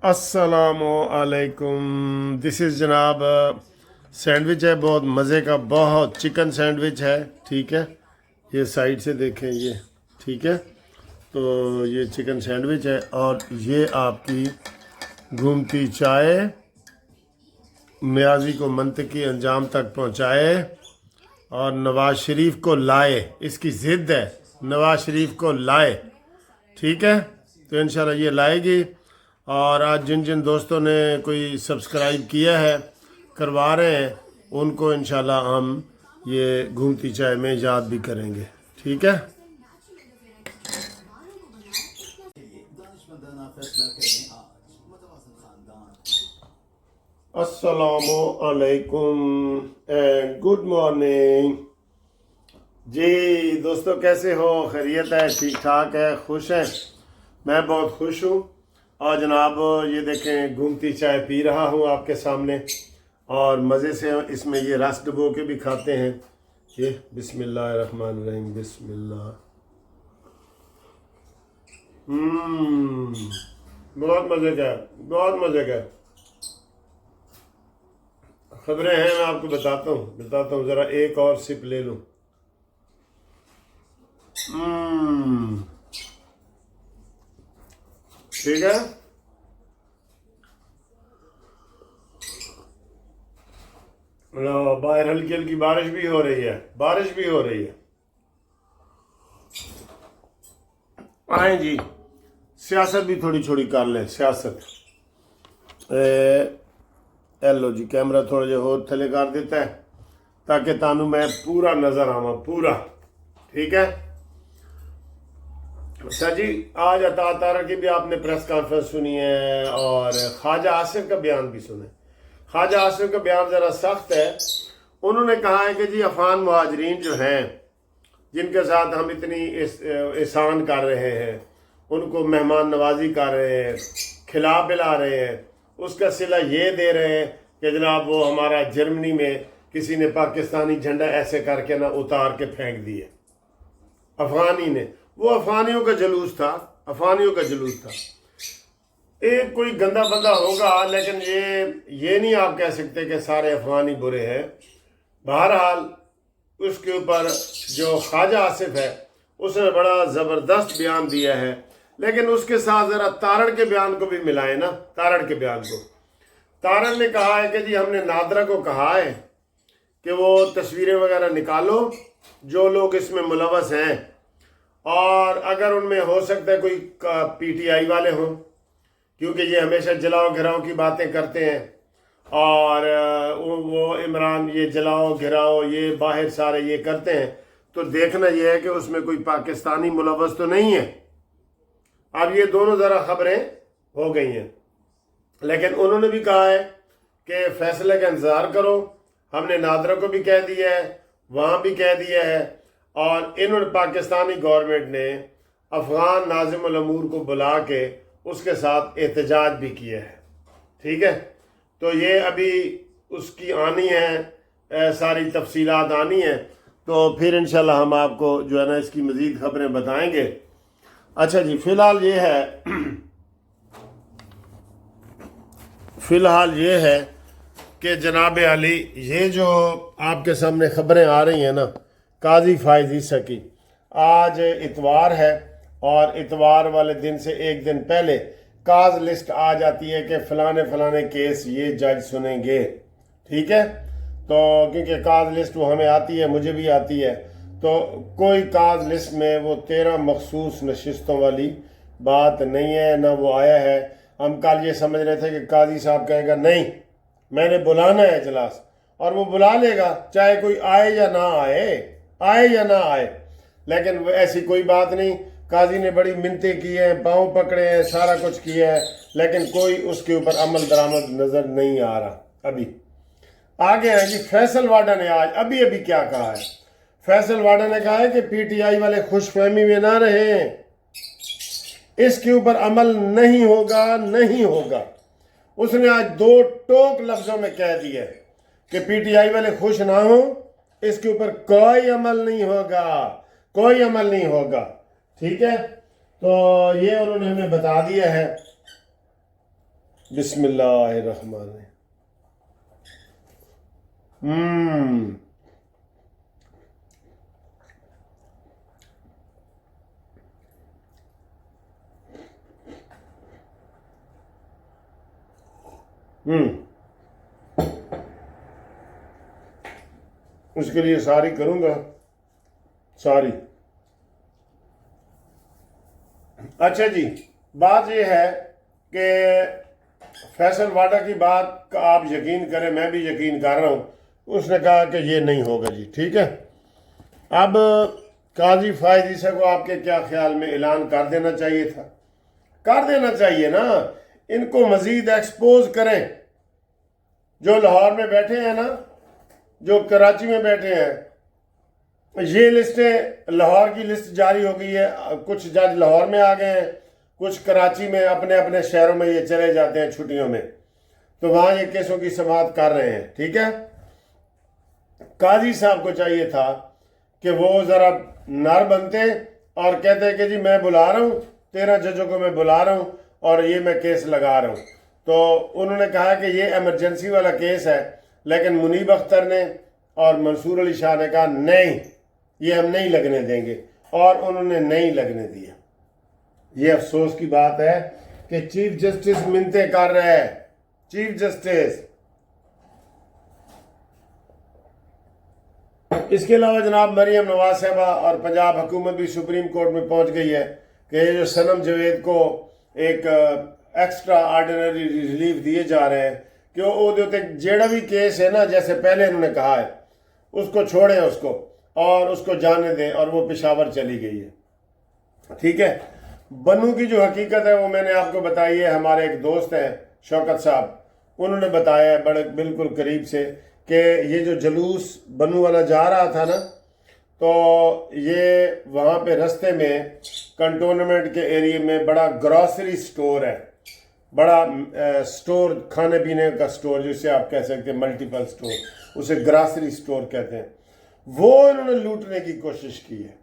अस्सलामुअलैकुम। This is जनाब sandwich है, बहुत मज़े का, बहुत चिकन सैंडविच है। ठीक है, ये साइड से देखें, ये ठीक है। तो ये चिकन सैंडविच है और ये आपकी घूमती चाय मियाजी को मंतकी अंजाम तक पहुँचाए और नवाज शरीफ को लाए। इसकी ज़िद है, नवाज शरीफ को लाए। ठीक है, तो इंशाल्लाह ये लाएगी। और आज जिन जिन दोस्तों ने कोई सब्सक्राइब किया है, करवा रहे हैं, उनको इंशाल्लाह हम ये घूमती चाय में याद भी करेंगे। ठीक है। अस्सलामु अलैकुम एंड गुड मॉर्निंग जी दोस्तों, कैसे हो? खैरियत है? ठीक ठाक है? खुश हैं? मैं बहुत खुश हूँ। और जनाब ये देखें, घूमती चाय पी रहा हूँ आपके सामने और मज़े से इसमें ये रस डुबो के भी खाते हैं। ये बिस्मिल्लाहिर्रहमानिर्रहीम, बिस्मिल्लाह। बहुत मज़े का है, बहुत मज़े का है। खबरें हैं, मैं आपको बताता हूँ। ज़रा एक और सिप ले लूँ। ठीक है। बाहर हल्की हल्की बारिश भी हो रही है, आए जी। सियासत भी थोड़ी छोड़ी कर लें, सियासत। लो जी, कैमरा थोड़ा जो और थले कर देता है ताकि तानू मैं पूरा नजर आवा, पूरा। ठीक है सर जी। आज अता तारा की भी आपने प्रेस कॉन्फ्रेंस सुनी है और ख्वाजा आसिफ का बयान भी सुने। ख्वाजा आसिफ का बयान ज़रा सख्त है। उन्होंने कहा है कि जी अफगान मुहाजिरीन जो हैं, जिनके साथ हम इतनी एहसान कर रहे हैं, उनको मेहमान नवाजी कर रहे हैं, खिला पिला रहे हैं, उसका सिला ये दे रहे हैं कि जनाब वो हमारा जर्मनी में किसी ने पाकिस्तानी झंडा ऐसे करके ना उतार के फेंक दिए, अफगानी ने। वो अफगानियों का जुलूस था। एक कोई गंदा बंदा होगा, लेकिन ये नहीं आप कह सकते कि सारे अफगानी बुरे हैं। बहरहाल उसके ऊपर जो ख्वाजा आसिफ है, उसने बड़ा ज़बरदस्त बयान दिया है, लेकिन उसके साथ ज़रा तारड़ के बयान को भी मिलाएं ना। तारड़ ने कहा है कि जी हमने नादरा को कहा है कि वो तस्वीरें वगैरह निकालो जो लोग इसमें मुलवस हैं, और अगर उनमें हो सकता है कोई पीटीआई वाले हों, क्योंकि ये हमेशा जलाओ घिराओ की बातें करते हैं, और वो इमरान ये जलाओ घिराओ ये बाहर सारे ये करते हैं। तो देखना ये है कि उसमें कोई पाकिस्तानी मुलवस तो नहीं है। अब ये दोनों ज़रा खबरें हो गई हैं, लेकिन उन्होंने भी कहा है कि फैसले का इंतज़ार करो। हमने नादरा को भी कह दिया है, वहाँ भी कह दिया है, और इन्होंने पाकिस्तानी गवर्नमेंट ने अफगान नाज़िमुल अमूर को बुला के उसके साथ एहतजाज भी किया है। ठीक है, तो ये अभी उसकी आनी है, सारी तफसीलात आनी है, तो फिर इंशाल्लाह हम आपको जो है ना इसकी मज़ीद खबरें बताएंगे। अच्छा जी, फ़िलहाल ये है कि जनाब अली, ये जो आपके सामने खबरें आ रही हैं ना, काजी फायज ईसा की, आज इतवार है और इतवार वाले दिन से एक दिन पहले काज लिस्ट आ जाती है कि फलाने केस ये जज सुनेंगे। ठीक है, तो क्योंकि काज लिस्ट वो हमें आती है, मुझे भी आती है, तो कोई काज लिस्ट में वो 13 मखसूस नशिस्तों वाली बात नहीं है, ना वो आया है। हम कल ये समझ रहे थे कि काजी साहब कहेगा नहीं मैंने बुलाना है इजलास, और वो बुला लेगा, चाहे कोई आए या ना आए। लेकिन ऐसी कोई बात नहीं। काजी ने बड़ी मिन्नतें की हैं, पाँव पकड़े हैं, सारा कुछ किया है, लेकिन कोई उसके ऊपर अमल दरामद नजर नहीं आ रहा। अभी आगे हैं जी, फैसल वाडा ने आज अभी क्या कहा है। फैसल वाडा ने कहा है कि पीटीआई वाले खुशफहमी में ना रहें, इसके ऊपर अमल नहीं होगा। उसने आज 2 टोक लफ्जों में कह दिया कि पीटीआई वाले खुश ना हो, इसके ऊपर कोई अमल नहीं होगा। ठीक है, तो ये उन्होंने हमें बता दिया है। बिस्मिल्लाहिर्रहमानिर्रहीम। उसके लिए सारी करूंगा, सारी। अच्छा जी, बात यह है कि फैसल वाडा की बात का आप यकीन करें, मैं भी यकीन कर रहा हूं। उसने कहा कि ये नहीं होगा जी, ठीक है। अब काजी फायद ईसा को आपके क्या ख्याल में ऐलान कर देना चाहिए था? कर देना चाहिए ना, इनको मजीद एक्सपोज करें। जो लाहौर में बैठे हैं ना, जो कराची में बैठे हैं, ये लिस्टें, लाहौर की लिस्ट जारी हो गई है। कुछ जज लाहौर में आ गए हैं, कुछ कराची में, अपने अपने शहरों में ये चले जाते हैं छुट्टियों में, तो वहां ये केसों की समाअत कर रहे हैं, ठीक है। काजी साहब को चाहिए था कि वो जरा नर बनते और कहते कि जी मैं बुला रहा हूँ, 13 जजों को मैं बुला रहा हूँ और ये मैं केस लगा रहा हूँ। तो उन्होंने कहा कि ये एमरजेंसी वाला केस है, लेकिन मुनीब अख्तर ने और मंसूर अली शाह ने कहा नहीं, ये हम नहीं लगने देंगे, और उन्होंने नहीं लगने दिया। ये अफसोस की बात है कि चीफ जस्टिस मिन्नतें कर रहे हैं, चीफ जस्टिस। इसके अलावा जनाब मरियम नवाज साहबा और पंजाब हुकूमत भी सुप्रीम कोर्ट में पहुंच गई है कि ये जो सनम जवेद को एक एक्स्ट्रा ऑर्डिनरी रिलीफ दिए जा रहे हैं कि वो जेड़ा भी केस है ना, जैसे पहले इन्होंने कहा है, उसको छोड़ें उसको और उसको जाने दें, और वो पेशावर चली गई है, ठीक है। बनू की जो हकीकत है वो मैंने आपको बताई है। हमारे एक दोस्त हैं शौकत साहब, उन्होंने बताया है बड़े बिल्कुल करीब से कि ये जो जलूस बनू वाला जा रहा था ना, तो ये वहाँ पे रास्ते में कंटोनमेंट के एरिया में बड़ा ग्रॉसरी स्टोर है, बड़ा स्टोर, खाने पीने का स्टोर जिसे आप कह सकते हैं, मल्टीपल स्टोर, उसे ग्रॉसरी स्टोर कहते हैं। वो इन्होंने लूटने की कोशिश की है।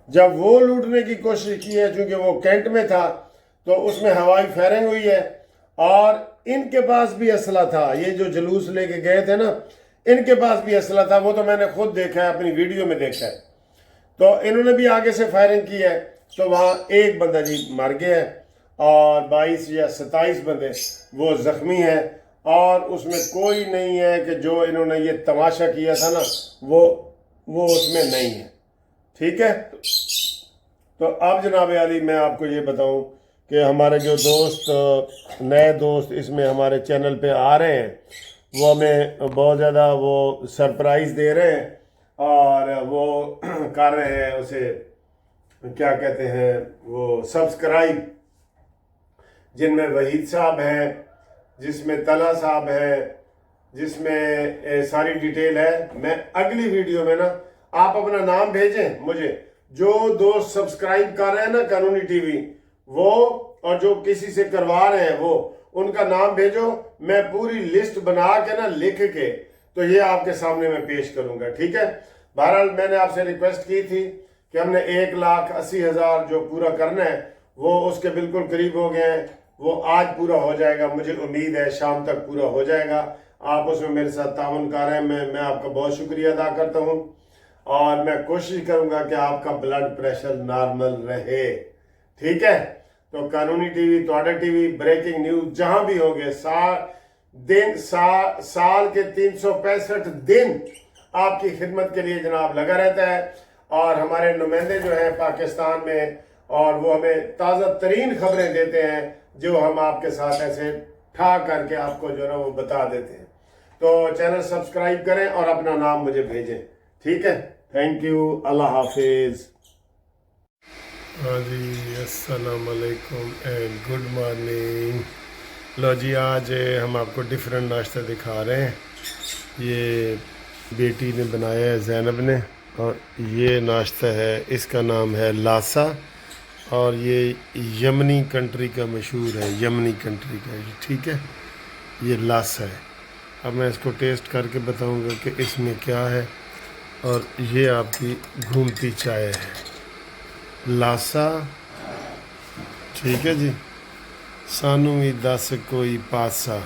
जब वो लूटने की कोशिश की है, चूंकि वो कैंट में था, तो उसमें हवाई फायरिंग हुई है, और इनके पास भी असला था। ये जो जुलूस लेके गए थे ना, इनके पास भी असला था, वो तो मैंने खुद देखा है, अपनी वीडियो में देखा है। तो इन्होंने भी आगे से फायरिंग की है, तो वहाँ एक बंदा जी मर गया है और 22 या 27 बंदे वो जख्मी हैं, और उसमें कोई नहीं है कि जो इन्होंने ये तमाशा किया था ना, वो उसमें नहीं है, ठीक है। तो अब जनाब अली मैं आपको ये बताऊं कि हमारे जो दोस्त, नए दोस्त इसमें हमारे चैनल पे आ रहे हैं, वो हमें बहुत ज़्यादा वो सरप्राइज़ दे रहे हैं, और वो कर रहे हैं उसे क्या कहते हैं, वो सब्सक्राइब, जिनमें वहीद साहब हैं, जिसमें तला साहब है, जिसमें सारी डिटेल है। मैं अगली वीडियो में ना, आप अपना नाम भेजें मुझे, जो दोस्त सब्सक्राइब कर रहे हैं ना कानूनी टीवी, वो, और जो किसी से करवा रहे हैं वो, उनका नाम भेजो। मैं पूरी लिस्ट बना के ना, लिख के, तो ये आपके सामने मैं पेश करूंगा, ठीक है। बहरहाल मैंने आपसे रिक्वेस्ट की थी कि हमने 1,80,000 जो पूरा करना है, वो उसके बिल्कुल करीब हो गए हैं। वो आज पूरा हो जाएगा, मुझे उम्मीद है शाम तक पूरा हो जाएगा। आप उसमें मेरे साथ ताउन कर रहे हैं, मैं आपका बहुत शुक्रिया अदा करता हूँ, और मैं कोशिश करूंगा कि आपका ब्लड प्रेशर नॉर्मल रहे, ठीक है। तो कानूनी टीवी, तोड़ा टीवी, ब्रेकिंग न्यूज जहां भी होंगे, साल के 365 दिन आपकी खिदमत के लिए जनाब लगा रहता है। और हमारे नुमाइंदे जो हैं पाकिस्तान में, और वो हमें ताज़ा तरीन खबरें देते हैं, जो हम आपके साथ ऐसे ठा करके आपको जो है वो बता देते हैं। तो चैनल सब्सक्राइब करें और अपना नाम मुझे भेजें, ठीक है। थैंक यू, अल्लाह हाफिज। हाँ जी, अस्सलाम वालेकुम एंड गुड मॉर्निंग। लो जी, आज हम आपको डिफरेंट नाश्ता दिखा रहे हैं। ये बेटी ने बनाया है, ज़ैनब ने, और ये नाश्ता है, इसका नाम है लासा, और ये यमनी कंट्री का मशहूर है, यमनी कंट्री का, ठीक है। ये लासा है। अब मैं इसको टेस्ट करके बताऊंगा कि इसमें क्या है। और ये आपकी घूमती चाय है, लासा, ठीक है जी। ਸਾਨੂੰ ਵੀ ਦੱਸ ਕੋਈ ਪਾਸਾ।